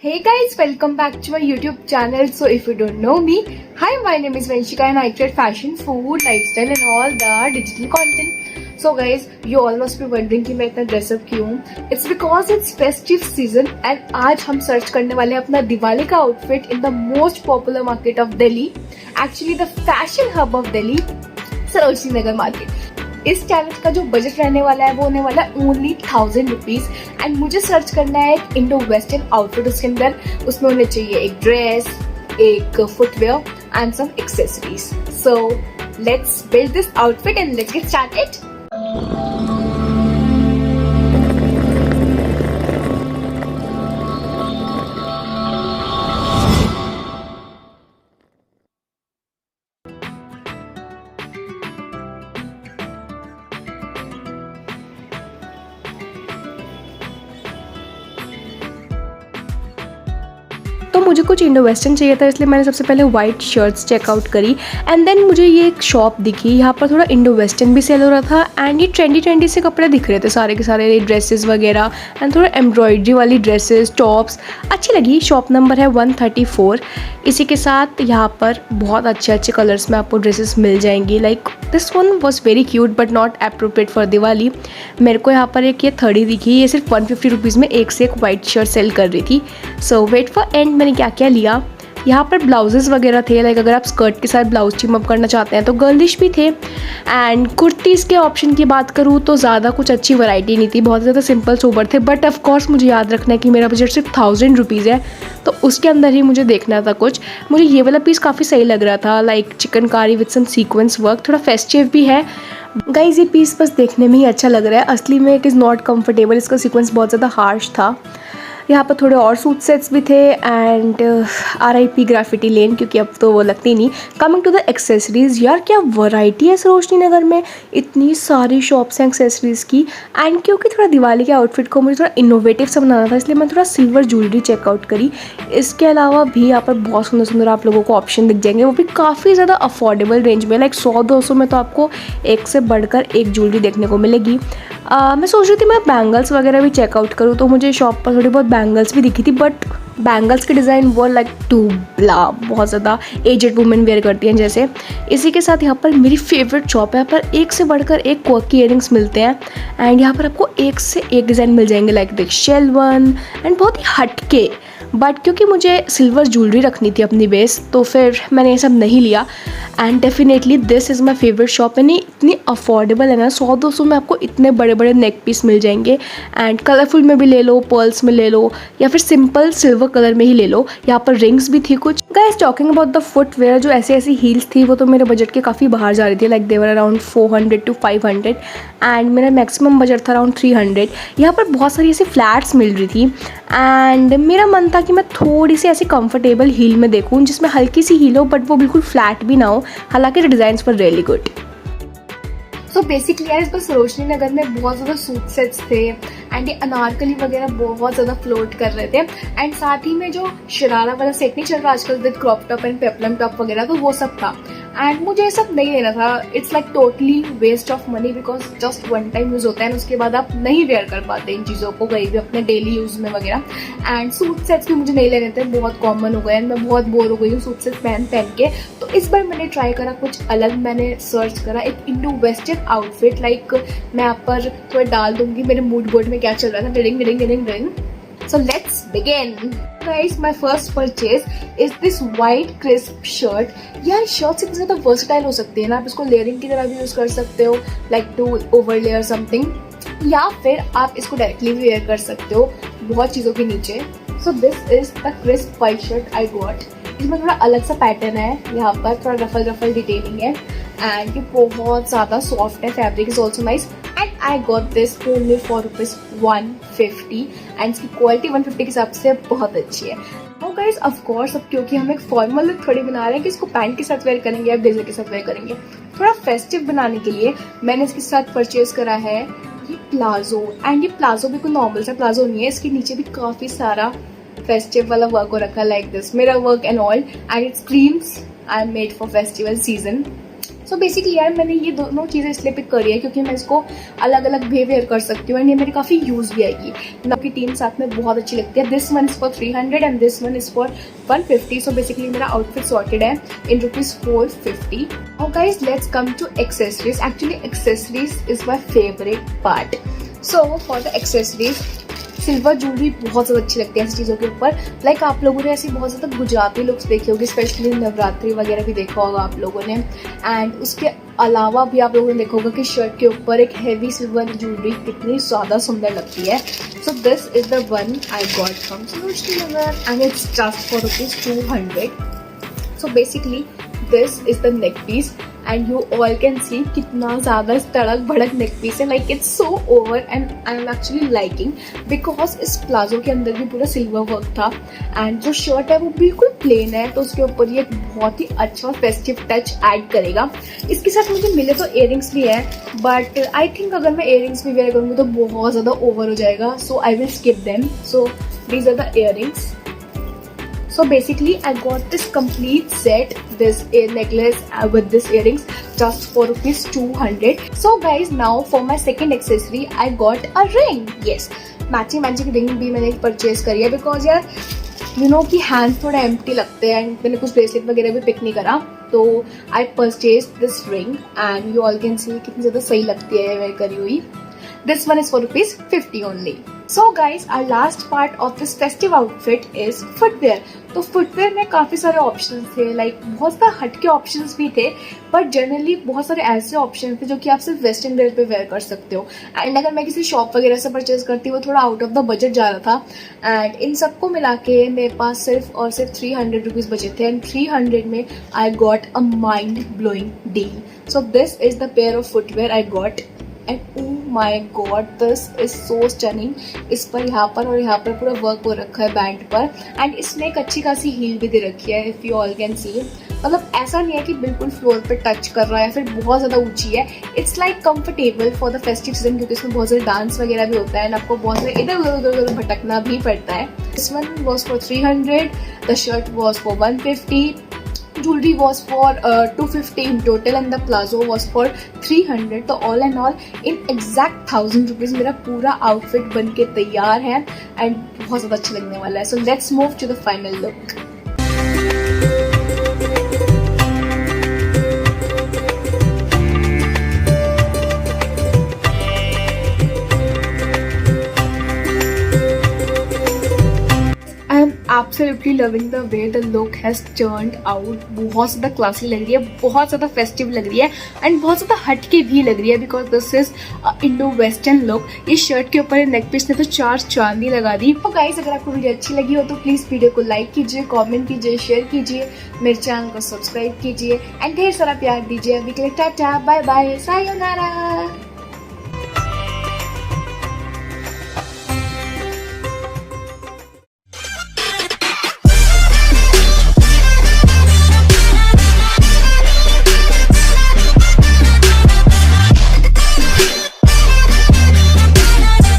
Hey guys, welcome back to my YouTube channel. So if you don't know me, hi, my name is Vanshika and I create fashion, food, lifestyle and all the digital content. So guys, you all must be wondering कि मैं इतना dress up क्यों हूँ. It's because it's festive season and आज हम search करने वाले हैं अपना दिवाली का outfit in the most popular market of Delhi. Actually the fashion hub of Delhi, Sarojini Nagar market. इस चैलेंज का जो बजट रहने वाला है वो होने वाला है ओनली 1000 रुपीज. एंड मुझे सर्च करना है एक इंडो वेस्टर्न आउटफिट. उसके अंदर उसमें होने चाहिए एक ड्रेस, एक footwear and some accessories. So let's build this outfit and let's get started. तो मुझे कुछ इंडो वेस्टर्न चाहिए था, इसलिए मैंने सबसे पहले वाइट शर्ट्स चेकआउट करी. एंड देन मुझे ये एक शॉप दिखी, यहाँ पर थोड़ा इंडो वेस्टर्न भी सेल हो रहा था. एंड ये ट्रेंडी से कपड़े दिख रहे थे सारे के सारे, ड्रेसेस वगैरह एंड थोड़ा एम्ब्रॉयडरी वाली ड्रेसेस, टॉप्स अच्छी लगी. शॉप नंबर है 134. इसी के साथ यहाँ पर बहुत अच्छे कलर्स में आपको ड्रेसेस मिल जाएंगी. Like this one was very cute but not appropriate for Diwali. मेरे को यहाँ पर एक ये 30 दिखी, ये सिर्फ 150 रुपीज़ में एक से एक वाइट शर्ट सेल कर रही थी. सो वेट फॉर एंड. मैंने क्या क्या लिया, यहाँ पर ब्लाउजेस वगैरह थे. लाइक अगर आप स्कर्ट के साथ ब्लाउज टीम अप करना चाहते हैं तो गर्लिश भी थे. एंड कुर्तीज़ के ऑप्शन की बात करूँ तो ज़्यादा कुछ अच्छी वैरायटी नहीं थी, बहुत ज़्यादा सिंपल सोबर थे. बट ऑफ कोर्स मुझे याद रखना है कि मेरा बजट सिर्फ 1000 रुपीज़ है, तो उसके अंदर ही मुझे देखना था कुछ. मुझे ये वाला पीस काफ़ी सही लग रहा था, like chikankari with some sequins work, थोड़ा फेस्टिव भी है. गाइज ये पीस बस देखने में ही अच्छा लग रहा है, असली में इट इज़ नॉट कम्फर्टेबल. इसका सीक्वेंस बहुत ज़्यादा हार्श था. यहाँ पर थोड़े और सूट सेट्स भी थे. एंड RIP ग्राफिटी लेन, क्योंकि अब तो वो लगती नहीं. कमिंग टू द एक्सेसरीज़, यार क्या वैरायटी है सरोजनी नगर में, इतनी सारी शॉप्स हैं एक्सेसरीज़ की. एंड क्योंकि थोड़ा दिवाली के आउटफिट को मुझे थोड़ा इनोवेटिव सा बनाना था, इसलिए मैं थोड़ा सिल्वर ज्वेलरी चेकआउट करी. इसके अलावा भी यहाँ पर बहुत सुंदर आप लोगों को ऑप्शन दिख जाएंगे, वो भी काफ़ी ज़्यादा अफोर्डेबल रेंज में. लाइक 100-200 में तो आपको एक से बढ़कर एक ज्वेलरी देखने को मिलेगी. मैं सोच रही थी मैं बैंगल्स वगैरह भी चेकआउट करूँ, तो मुझे शॉप पर थोड़ी बहुत बैंगल्स भी दिखी थी. बट बैंगल्स के डिज़ाइन वो लाइक टू ब्ला, बहुत ज़्यादा एजेड वुमेन वेयर करती हैं जैसे. इसी के साथ यहाँ पर मेरी फेवरेट शॉप है, यहाँ पर एक से बढ़कर एक क्वर्की इयरिंग्स मिलते हैं. एंड यहाँ पर आपको एक से एक डिज़ाइन मिल जाएंगे, like this shell one and बहुत ही हटके. बट क्योंकि मुझे सिल्वर ज्वेलरी रखनी थी अपनी बेस, तो फिर मैंने ये सब नहीं लिया. And definitely this is my favourite shop. यानी इतनी अफोर्डेबल है ना, 100-200 में आपको इतने बड़े बड़े नेक पीस मिल जाएंगे. एंड कलरफुल में भी ले लो, पर्ल्स में ले लो, या फिर सिंपल सिल्वर कलर में ही ले लो. यहाँ पर रिंग्स भी थी कुछ. Guys talking about the footwear, जो ऐसी हील्स थी वो तो मेरे बजट के काफ़ी बाहर जा रही थी. Like they were around 400 to 500 and मेरा मैक्सिमम बजट था अराउंड 300. यहाँ पर बहुत सारी ऐसी फ्लैट्स मिल रही थी. एंड मेरा मन था कि मैं थोड़ी सी ऐसी कंफर्टेबल हील में देखूँ, जिसमें हल्की सी हील हो बट वो बिल्कुल फ्लैट भी ना हो. हालांकि डिज़ाइंस पर रियली गुड. सो बेसिकली यार इस पर सरोजनी नगर में बहुत ज़्यादा सूट सेट्स थे. एंड ये अनारकली वगैरह बहुत ज़्यादा फ्लोट कर रहे थे. एंड साथ ही में जो शरारा वाला सेट नहीं चल रहा आजकल with crop top and peplum top वगैरह, तो वो सब था. एंड मुझे ये सब नहीं लेना था. It's like totally waste of money, because just one time use होता है, उसके बाद आप नहीं वेयर कर पाते इन चीज़ों को कहीं भी अपने डेली यूज़ में वगैरह. एंड सूट सेट्स भी मुझे नहीं लेने थे, बहुत कॉमन हो गए. एंड मैं बहुत बोर हो गई हूँ सूट सेट्स पहन के. तो इस बार मैंने ट्राई करा कुछ अलग. मैंने सर्च करा एक इंडो वेस्टर्न आउटफिट. लाइक मैं यहाँ पर थोड़ा डाल दूंगी मेरे मूड बोर्ड में क्या चल रहा था. डिडिंग. So let's begin. Guys, my first purchase is this white crisp shirt. यार शर्ट इतनी ज़्यादा versatile हो सकती है ना, आप इसको लेयरिंग की तरह भी यूज़ कर सकते हो, like to overlayer something, या फिर आप इसको डायरेक्टली भी वेयर कर सकते हो बहुत चीज़ों के नीचे. So this is the crisp white shirt I got. इसमें थोड़ा अलग सा पैटर्न है, यहाँ पर थोड़ा रफल डिटेलिंग है. एंड ये बहुत ज़्यादा सॉफ्ट है, fabric is also nice. And I got this only for ₹150. And इसकी क्वालिटी 150 के हिसाब से बहुत अच्छी है. तो गाइज ऑफकोर्स अब क्योंकि हम एक फॉर्मल लुक थोड़ी बना रहे हैं कि इसको पैंट के साथ वेयर करेंगे या ब्लेजर के साथ वेयर करेंगे, थोड़ा फेस्टिव बनाने के लिए मैंने इसके साथ परचेज करा है ये प्लाजो. एंड ये प्लाजो भी कोई नॉर्मल सा प्लाजो नहीं है, इसके नीचे भी काफ़ी सारा फेस्टिव वाला वर्क हो रखा है, लाइक दिस मेरा work and all. And it screams I am made for festival season. So basically यार मैंने ये दोनों चीज़ें इसलिए पिक करी है क्योंकि मैं इसको अलग अलग वेयर कर सकती हूँ एंड ये मेरे काफ़ी यूज़ भी आएगी। नाउ की टीम साथ में बहुत अच्छी लगती है। This one is for 300 and this one is for 150। So basically मेरा आउटफिट सॉर्टेड है in ₹450। Now guys let's come to accessories. Actually accessories is my favourite part. So for the accessories silver jewellery बहुत ज़्यादा अच्छी लगती है ऐसी चीज़ों के ऊपर। लाइक आप लोगों ने ऐसी बहुत ज़्यादा गुजराती लुक्स देखी होगी, स्पेशली नवरात्रि वगैरह भी देखा होगा आप लोगों ने। एंड उसके अलावा भी आप लोगों ने देखा होगा कि शर्ट के ऊपर एक हैवी सिल्वर ज्वेलरी कितनी ज़्यादा सुंदर लगती है। So this is the one I got from Srinagar and it's just for ₹200। So basically this is the neck piece and you all can see कितना ज़्यादा तड़क भड़क नेक पीस है। Like it's so over and I am actually liking because इस palazzo के अंदर भी पूरा सिल्वर वर्क था एंड जो शर्ट है वो बिल्कुल प्लेन है, तो उसके ऊपर ये बहुत ही अच्छा फेस्टिव टच ऐड करेगा। इसके साथ मुझे मिले तो इयरिंग्स भी है बट आई थिंक अगर मैं इयरिंग्स भी वेयर करूँगी तो बहुत ज़्यादा ओवर हो जाएगा, so I will skip them. So these are the earrings. So basically I got this complete set, this ear necklace with this earrings just for ₹200. So guys now for my second accessory I got a ring. Yes, matching ring भी मैंने purchase करी है because यार you know कि hand थोड़ा empty लगते हैं and मैंने कुछ ब्रेसलेट वगैरह भी पिक नहीं करा, तो I purchase this ring and you all can सी कितनी ज़्यादा सही लगती है वेयर करी हुई। This one is for ₹50 only. So guys, our last part of this festive outfit is footwear. तो फुटवेयर में काफ़ी सारे ऑप्शंस थे, लाइक बहुत सारे हटके ऑप्शंस भी थे बट जनरली बहुत सारे ऐसे ऑप्शन थे जो कि आप सिर्फ वेस्टर्न वेयर पे वेयर कर सकते हो। एंड अगर मैं किसी शॉप वगैरह से परचेज करती वो थोड़ा आउट ऑफ द बजट जा रहा था एंड इन सबको मिला के मेरे पास सिर्फ और सिर्फ ₹300 बचे थे एंड 300 में I got a mind blowing deal. So this is the pair of footwear I got and oh my god, this is so stunning। इस पर यहाँ पर और यहाँ पर पूरा वर्क हो रखा है बैंड पर एंड इसमें एक अच्छी खासी हील भी दे रखी है इफ़ यू ऑल कैन सी। मतलब ऐसा नहीं है कि बिल्कुल फ्लोर पे टच कर रहा है या फिर बहुत ज़्यादा ऊंची है। It's like comfortable for the festive season क्योंकि इसमें बहुत सारे डांस वगैरह भी होता है एंड आपको बहुत सारे इधर उधर भटकना भी पड़ता है। This one was for 300, the shirt was for 150, jewelry was for 250 in total and the plazo was for 300। तो all and all in exact ₹1000 मेरा पूरा आउटफिट बन के तैयार है एंड बहुत ज़्यादा अच्छा लगने वाला है। So let's move to the final look. Absolutely loving the way the look has turned out। बहुत ज़्यादा क्लासी लग रही है, बहुत ज़्यादा फेस्टिव लग रही है एंड बहुत ज़्यादा हटके भी लग रही है because this is Indo western look. इस शर्ट के ऊपर नेक पीस ने तो 4 चांदी लगा दी। तो गाइस अगर आपको वीडियो अच्छी लगी हो तो प्लीज़ वीडियो को लाइक कीजिए, कमेंट कीजिए, शेयर कीजिए, मेरे चैनल को सब्सक्राइब कीजिए एंड ढेर सारा प्यार दीजिए। अभी के लिए टाटा, बाय बाय, सायोनारा।